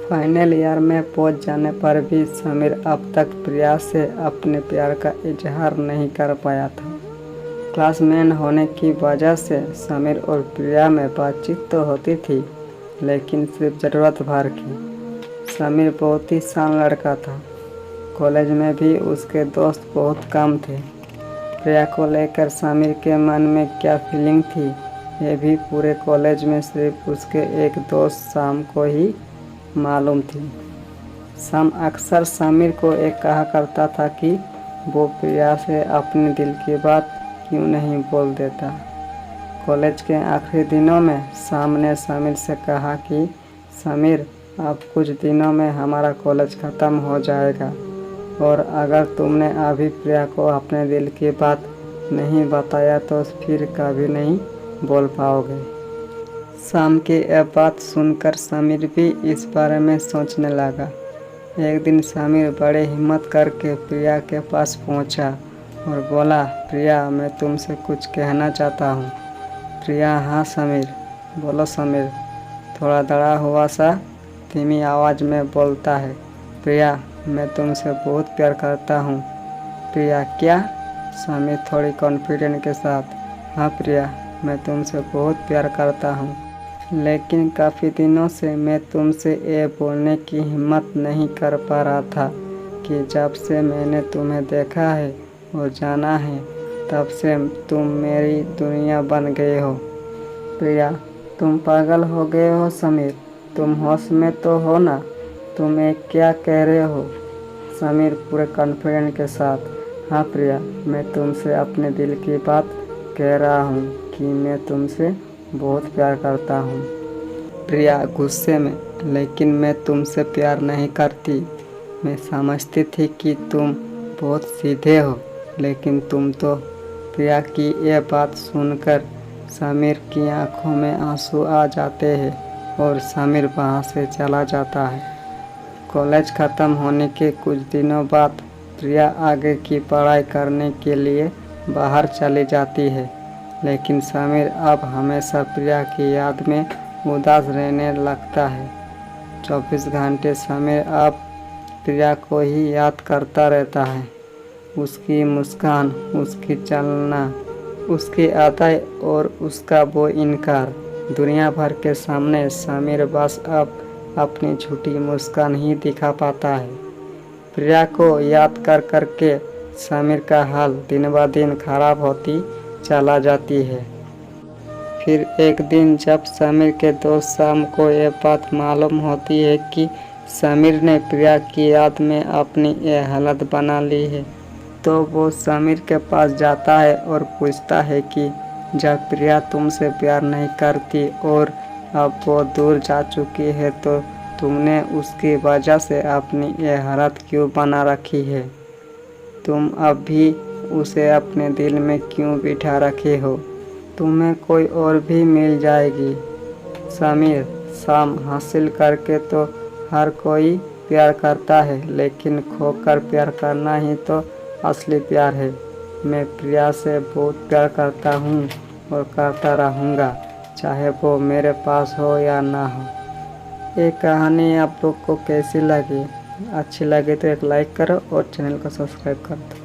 Final year में पहुंच जाने पर भी समीर अब तक प्रिया से अपने प्यार का इजहार नहीं कर पाया था। क्लासमेट होने की वजह से समीर और प्रिया में बातचीत तो होती थी, लेकिन सिर्फ ज़रूरत भर की। समीर बहुत ही शांत लड़का था। कॉलेज में भी उसके दोस्त बहुत कम थे। प्रिया को लेकर समीर के मन में क्या फीलिंग थी, ये भी पूरे कॉलेज में सिर्फ उसके एक दोस्त शाम को ही मालूम थी। शाम अक्सर समीर को एक कहा करता था कि वो प्रिया से अपने दिल की बात क्यों नहीं बोल देता। कॉलेज के आखिरी दिनों में शाम ने समीर से कहा कि समीर, अब कुछ दिनों में हमारा कॉलेज ख़त्म हो जाएगा और अगर तुमने अभी प्रिया को अपने दिल की बात नहीं बताया तो फिर कभी नहीं बोल पाओगे। शाम की यह बात सुनकर समीर भी इस बारे में सोचने लगा। एक दिन समीर बड़े हिम्मत करके प्रिया के पास पहुंचा और बोला, प्रिया, मैं तुमसे कुछ कहना चाहता हूं। प्रिया, हाँ समीर, बोलो समीर, थोड़ा डरा हुआ सा धीमी आवाज़ में बोलता है। प्रिया, मैं तुमसे बहुत प्यार करता हूँ। प्रिया, क्या? समीर थोड़ी कॉन्फिडेंट के साथ, हाँ प्रिया, मैं तुमसे बहुत प्यार करता हूँ, लेकिन काफ़ी दिनों से मैं तुमसे ये बोलने की हिम्मत नहीं कर पा रहा था कि जब से मैंने तुम्हें देखा है और जाना है, तब से तुम मेरी दुनिया बन गए हो। प्रिया, तुम पागल हो गए हो समीर, तुम होश में तो हो ना? तुम ये क्या कह रहे हो? समीर पूरे कॉन्फिडेंट के साथ, हाँ प्रिया, मैं तुमसे अपने दिल की बात कह रहा हूँ कि मैं तुमसे बहुत प्यार करता हूँ। प्रिया गुस्से में, लेकिन मैं तुमसे प्यार नहीं करती। मैं समझती थी कि तुम बहुत सीधे हो, लेकिन तुम तो। प्रिया की यह बात सुनकर समीर की आंखों में आंसू आ जाते हैं और समीर वहाँ से चला जाता है। कॉलेज ख़त्म होने के कुछ दिनों बाद प्रिया आगे की पढ़ाई करने के लिए बाहर चली जाती है, लेकिन समीर अब हमेशा प्रिया की याद में उदास रहने लगता है। 24 घंटे समीर अब प्रिया को ही याद करता रहता है। उसकी मुस्कान, उसकी चलना, उसकी अदाएं और उसका वो इनकार। दुनिया भर के सामने समीर बस अब अपनी झूठी मुस्कान ही दिखा पाता है। प्रिया को याद कर करके समीर का हाल दिन ब दिन खराब होती चला जाती है। फिर एक दिन जब समीर के दोस्त शाम को ये बात मालूम होती है कि समीर ने प्रिया की याद में अपनी ये हालत बना ली है, तो वो समीर के पास जाता है और पूछता है कि जब प्रिया तुमसे प्यार नहीं करती और अब वो दूर जा चुकी है, तो तुमने उसकी वजह से अपनी ये हालत क्यों बना रखी है? तुम अब भी उसे अपने दिल में क्यों बिठा रखे हो? तुम्हें कोई और भी मिल जाएगी। समीर, शाम हासिल करके तो हर कोई प्यार करता है, लेकिन खोकर प्यार करना ही तो असली प्यार है। मैं प्रिया से बहुत प्यार करता हूँ और करता रहूँगा, चाहे वो मेरे पास हो या ना हो। ये कहानी आप लोग को कैसी लगी? अच्छी लगी तो एक लाइक करो और चैनल को सब्सक्राइब कर दो।